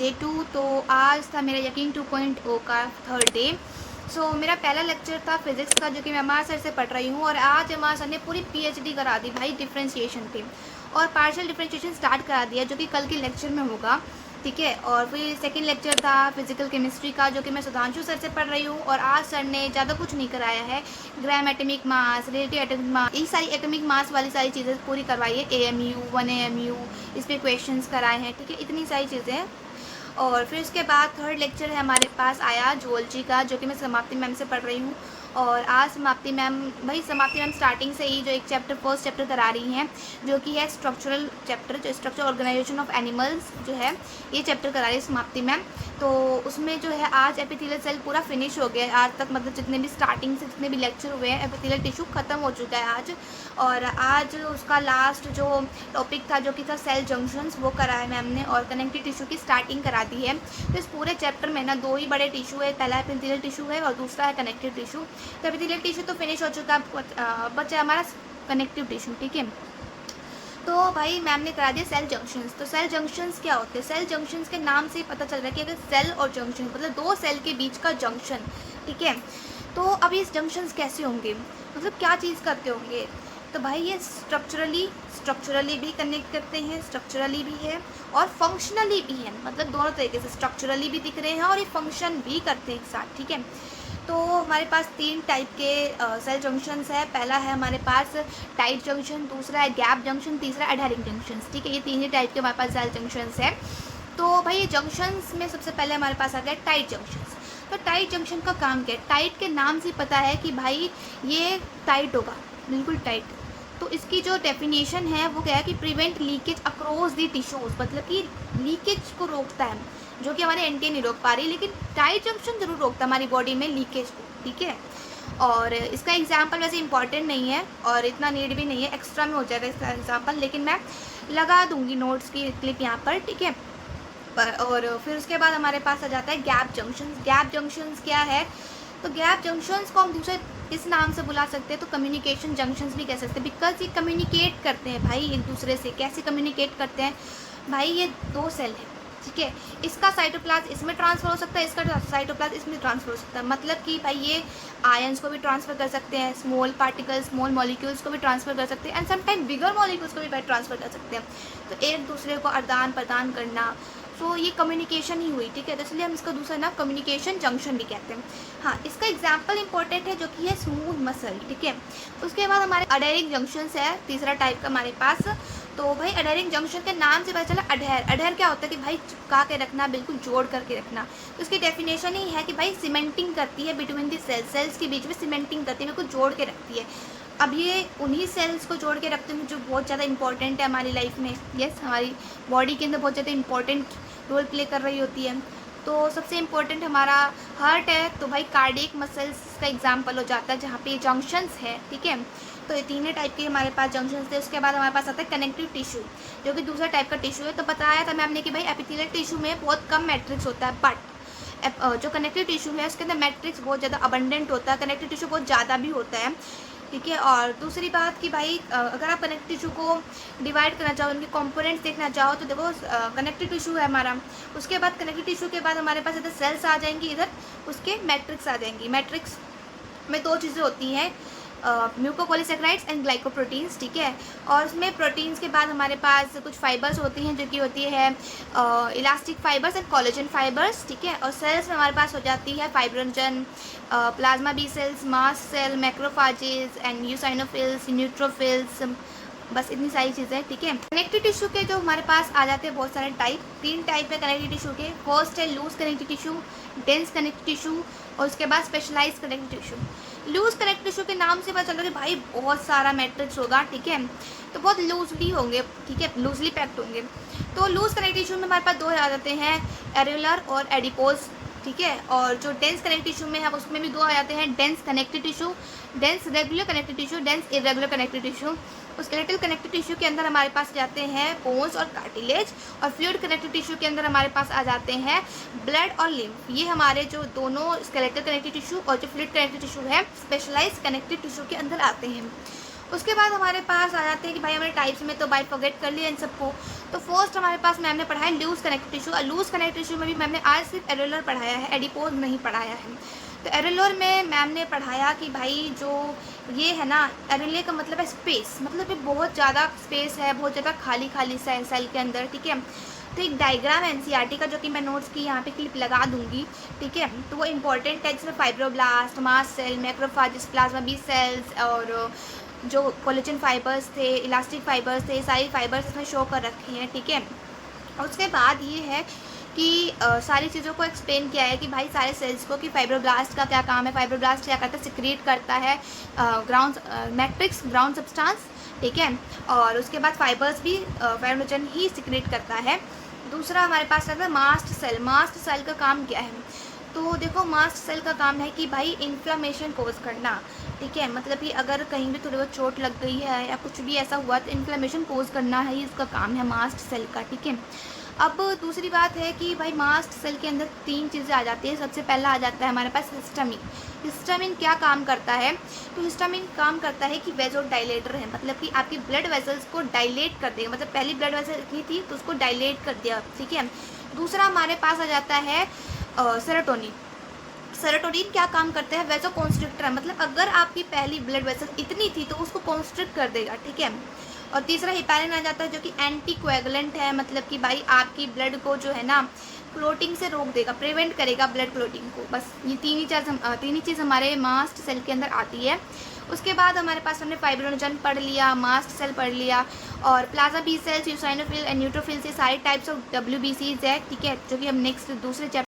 Day 2। तो आज था मेरा यकीन 2.0 का थर्ड डे। मेरा पहला लेक्चर था फिज़िक्स का, जो कि मैं अमार सर से पढ़ रही हूँ। और आज अमार सर ने पूरी पीएचडी करा दी भाई डिफ्रेंशिएशन पे, और पार्शियल डिफ्रेंशिएशन स्टार्ट करा दिया, जो कि कल के लेक्चर में होगा। ठीक है। और फिर सेकंड लेक्चर था फिजिकल केमिस्ट्री का, जो कि मैं सुधांशु सर से पढ़ रही हूँ। और आज सर ने ज़्यादा कुछ नहीं कराया है, gram atomic mass, relative atomic mass, ये सारी एटॉमिक मास वाली सारी चीज़ें पूरी करवाई है। AMU 1 AMU इस पर क्वेश्चंस कराए हैं। ठीक है, इतनी सारी चीज़ें हैं। और फिर उसके बाद थर्ड लेक्चर है हमारे पास आया जूलॉजी का, जो कि मैं समाप्ति मैम से पढ़ रही हूँ। और आज समाप्ति मैम स्टार्टिंग से ही जो एक चैप्टर फर्स्ट चैप्टर करा रही हैं, जो कि है स्ट्रक्चरल चैप्टर, जो स्ट्रक्चर ऑर्गेनाइजेशन ऑफ एनिमल्स जो है, ये चैप्टर करा रही है समाप्ति मैम। तो उसमें जो है आज एपिथेलियल सेल पूरा फिनिश हो गया है आज तक, मतलब जितने भी स्टार्टिंग से जितने भी लेक्चर हुए हैं एपिथेलियल टिश्यू ख़त्म हो चुका है आज। और आज उसका लास्ट जो टॉपिक था, जो कि था सेल जंक्शंस, वो कराया मैम ने, और कनेक्टिव टिश्यू की स्टार्टिंग करा दी है। तो इस पूरे चैप्टर में ना 2 ही बड़े टिश्यू है, पहला एपिथेलियल टिश्यू है और दूसरा है कनेक्टिव टिश्यू। तो एपिथेलियल टिश्यू तो फिनिश हो चुका है, बचा हमारा कनेक्टिव टिश्यू। ठीक है। तो भाई मैम ने करा दिया सेल जंक्शंस। तो सेल जंक्शंस क्या होते हैं? सेल जंक्शंस के नाम से ही पता चल रहा है कि अगर सेल और जंक्शन मतलब 2 सेल के बीच का जंक्शन। ठीक है। तो अब ये जंक्शंस कैसे होंगे, मतलब क्या चीज़ करते होंगे? तो भाई ये स्ट्रक्चरली भी कनेक्ट करते हैं, स्ट्रक्चरली भी है और फंक्शनली भी है, मतलब दोनों तरीके से स्ट्रक्चरली भी दिख रहे हैं और ये फंक्शन भी करते हैं एक साथ। ठीक है। तो हमारे पास 3 टाइप के सेल जंक्शंस है। पहला है हमारे पास टाइट जंक्शन, दूसरा है गैप जंक्शन, तीसरा एडहेरिंग जंक्शंस। ठीक है, ये 3 ही टाइप के हमारे पास सेल जंक्शंस है। तो भाई ये जंक्शंस में सबसे पहले हमारे पास आ गया टाइट जंक्शंस। तो टाइट जंक्शन का काम क्या है? टाइट के नाम से पता है कि भाई ये टाइट होगा, बिल्कुल टाइट। तो इसकी जो डेफिनेशन है वो क्या है कि prevent leakage across the tissues, मतलब कि लीकेज को रोकता है, जो कि हमारे एंटी नहीं रोक पा रही, लेकिन टाइट जंक्शन जरूर रोकता है हमारी बॉडी में लीकेज को। ठीक है। और इसका एग्जाम्पल वैसे इंपॉर्टेंट नहीं है और इतना नीड भी नहीं है, एक्स्ट्रा में हो जाएगा इसका एग्जाम्पल, लेकिन मैं लगा दूंगी नोट्स की क्लिप यहाँ पर। ठीक है। और फिर उसके बाद हमारे पास आ जाता है गैप जंक्शंस। गैप जंक्शंस क्या है? तो गैप जंक्शंस को हम दूसरे इस नाम से बुला सकते हैं, तो कम्युनिकेशन जंक्शंस भी कह सकते हैं, बिकॉज ये कम्युनिकेट करते हैं भाई एक दूसरे से। कैसे कम्युनिकेट करते हैं भाई? ये 2 सेल है। ठीक है। इसका साइटोप्लाज्म इसमें ट्रांसफ़र हो सकता है, इसका साइटोप्लाज्म इसमें ट्रांसफ़र हो सकता है, मतलब कि भाई ये आयंस को भी ट्रांसफ़र कर सकते हैं, स्मॉल पार्टिकल्स, स्मॉल मॉलिक्यूल्स को भी ट्रांसफ़र कर सकते हैं, एंड समटाइम बिगर मॉलिक्यूल्स को भी भाई ट्रांसफ़र कर सकते हैं। तो एक दूसरे को आदान प्रदान करना, तो ये कम्युनिकेशन ही हुई। ठीक है। तो इसलिए हम इसका दूसरा नाम कम्युनिकेशन जंक्शन भी कहते हैं। हाँ, इसका एग्जाम्पल इंपॉर्टेंट है, जो कि है स्मूथ मसल। ठीक है। उसके बाद हमारे अडहेरिंग जंक्शंस है, तीसरा टाइप का हमारे पास। तो भाई अडहेरिंग जंक्शन के नाम से पता चला अडहेर क्या होता है कि भाई चिपका के रखना, बिल्कुल जोड़ करके रखना। तो इसकी डेफिनेशन ही है कि भाई सीमेंटिंग करती है बिटवीन दी सेल्स के बीच में सीमेंटिंग करती है, बिल्कुल जोड़ के रखती है। अब ये उन्हीं सेल्स को जोड़ के रखते हैं जो बहुत ज़्यादा इंपॉर्टेंट है हमारी लाइफ में। यस, हमारी बॉडी के अंदर बहुत ज़्यादा इंपॉर्टेंट रोल प्ले कर रही होती है। तो सबसे इम्पोर्टेंट हमारा हार्ट है, तो भाई कार्डियक मसल्स का एग्जाम्पल हो जाता है, जहाँ पे जंक्शंस है। ठीक है। तो ये 3 टाइप के हमारे पास जंक्शंस थे। उसके बाद हमारे पास आता है कनेक्टिव टिश्यू, जो कि दूसरा टाइप का टिश्यू है। तो बताया था मैम ने कि भाई एपिथेलियल टिश्यू में बहुत कम मैट्रिक्स होता है, बट जो कनेक्टिव टिश्यू है उसके अंदर मैट्रिक्स बहुत ज़्यादा अबंडेंट होता है, कनेक्टिव टिश्यू बहुत ज़्यादा भी होता है। ठीक है। और दूसरी बात कि भाई अगर आप कनेक्टिव टिश्यू को डिवाइड करना चाहो, उनके कंपोनेंट्स देखना चाहो, तो देखो कनेक्टिव टिश्यू है हमारा। उसके बाद कनेक्टिव टिश्यू के बाद हमारे पास इधर सेल्स आ जाएंगी, इधर उसके मैट्रिक्स आ जाएंगी। मैट्रिक्स में 2 चीज़ें होती हैं, म्यूकोपॉलीसेकेराइड्स एंड ग्लाइकोप्रोटीन्स। ठीक है। और उसमें प्रोटीन्स के बाद हमारे पास कुछ फाइबर्स होती हैं, जो कि होती है elastic fibres and collagen fibres. ठीक है। और सेल्स में हमारे पास हो जाती है fibrinogen, plasma B cells, mast cell, macrophages and eosinophils, neutrophils, बस इतनी सारी चीज़ें। ठीक है। कनेक्टिव टिश्यू के जो हमारे पास आ जाते हैं बहुत सारे टाइप, 3 टाइप है कनेक्टिव टिश्यू के। फर्स्ट है loose connective tissue, dense connective tissue, और उसके बाद specialise connective tissue. Loose connective tissue के नाम से पता चल रहा है कि भाई बहुत सारा मैट्रिक्स होगा। ठीक है। तो बहुत लूजली होंगे। ठीक है, लूजली पैक्ड होंगे। तो लूज कनेक्टिव टिश्यू में हमारे पास 2 आ जाते हैं, एरेुलर और एडिपोज। ठीक है। और जो डेंस कनेक्टिव टिश्यू में है उसमें भी 2 आ जाते हैं, dense connective tissue, dense regular connective tissue, dense irregular connective tissue. Skeletal connective tissue के अंदर हमारे पास जाते हैं बोन्स और कार्टिलेज, और फ्लूइड कनेक्टिव टिश्यू के अंदर हमारे पास आ जाते हैं ब्लड और लिम्फ। ये हमारे जो दोनों स्केलेटल कनेक्टिव टिश्यू और जो फ्लूइड कनेक्टिव टिश्यू है स्पेशलाइज कनेक्टिव टिश्यू के अंदर आते हैं। उसके बाद हमारे पास आ जाते हैं कि भाई हमारे टाइप्स में तो भाई फॉरगेट कर लिया इन सबको। तो फर्स्ट हमारे पास मैम ने पढ़ाया लूज कनेक्टिव टिश्यू, और लूज कनेक्टिव टिश्यू में भी मैम ने आज सिर्फ एरेलर पढ़ाया है, एडिपोज नहीं पढ़ाया है। तो एरेलर में मैम ने पढ़ाया कि भाई जो ये है ना, एरेले का मतलब है स्पेस, मतलब ये बहुत ज़्यादा स्पेस है, बहुत ज़्यादा खाली खाली सेल के अंदर, ठीक है। तो एक डायग्राम एनसीईआरटी का जो कि मैं नोट्स की यहाँ पे क्लिप लगा दूंगी, ठीक है। तो वो इंपॉर्टेंट है, जिसमें fibroblast, mast cell, macrophages, plasma B cells और जो कोलेजन फाइबर्स थे, इलास्टिक फाइबर्स थे, सारी फाइबर्स इसमें शो कर रखे हैं, ठीक है। और उसके बाद ये है कि सारी चीज़ों को एक्सप्लेन किया है कि भाई सारे सेल्स को, कि फाइब्रोब्लास्ट का क्या काम है, फाइब्रोब्लास्ट क्या करता है, सिक्रीट करता है ग्राउंड मैट्रिक्स, ग्राउंड सब्सटेंस, ठीक है। और उसके बाद फाइबर्स भी फाइब्रोजन ही सिक्रीट करता है। दूसरा हमारे पास आता है मास्ट सेल। मास्ट सेल का काम क्या है? तो देखो मास्ट सेल का काम है कि भाई इन्फ्लामेशन कोज करना, ठीक है। मतलब कि अगर कहीं भी थोड़ी बहुत चोट लग गई है या कुछ भी ऐसा हुआ तो इन्फ्लामेशन कोज करना है, ये इसका काम है मास्ट सेल का, ठीक है। अब दूसरी बात है कि भाई मास्ट सेल के अंदर 3 चीज़ें आ जाती हैं। सबसे पहला आ जाता है हमारे पास हिस्टामिन। हिस्टामिन क्या काम करता है? तो हिस्टामिन काम करता है कि वेजो डायलेटर है, मतलब कि आपकी ब्लड वेसल्स को डायलेट कर देगा, मतलब पहली ब्लड वेसल इतनी थी तो उसको डायलेट कर दिया, ठीक है। दूसरा हमारे पास आ जाता है सेरोटोनिन। सेरोटोनिन क्या काम करता है? वेजो कॉन्स्ट्रिक्टर है, मतलब अगर आपकी पहली ब्लड वेसल इतनी थी तो उसको कॉन्स्ट्रिक्ट कर देगा, ठीक है। और तीसरा हिपैरिन आ जाता है जो कि एंटी कोएगुलेंट है, मतलब कि भाई आपकी ब्लड को जो है ना क्लोटिंग से रोक देगा, प्रिवेंट करेगा ब्लड क्लोटिंग को। बस ये तीन ही चीज़ हमारे मास्ट सेल के अंदर आती है। उसके बाद हमारे पास हमने फाइब्रोनोजन पढ़ लिया, मास्ट सेल पढ़ लिया, और plasma B cells, eosinophil and neutrophils, ये सारे टाइप्स ऑफ WBCs है, ठीक है, जो कि हम नेक्स्ट दूसरे चैप्टर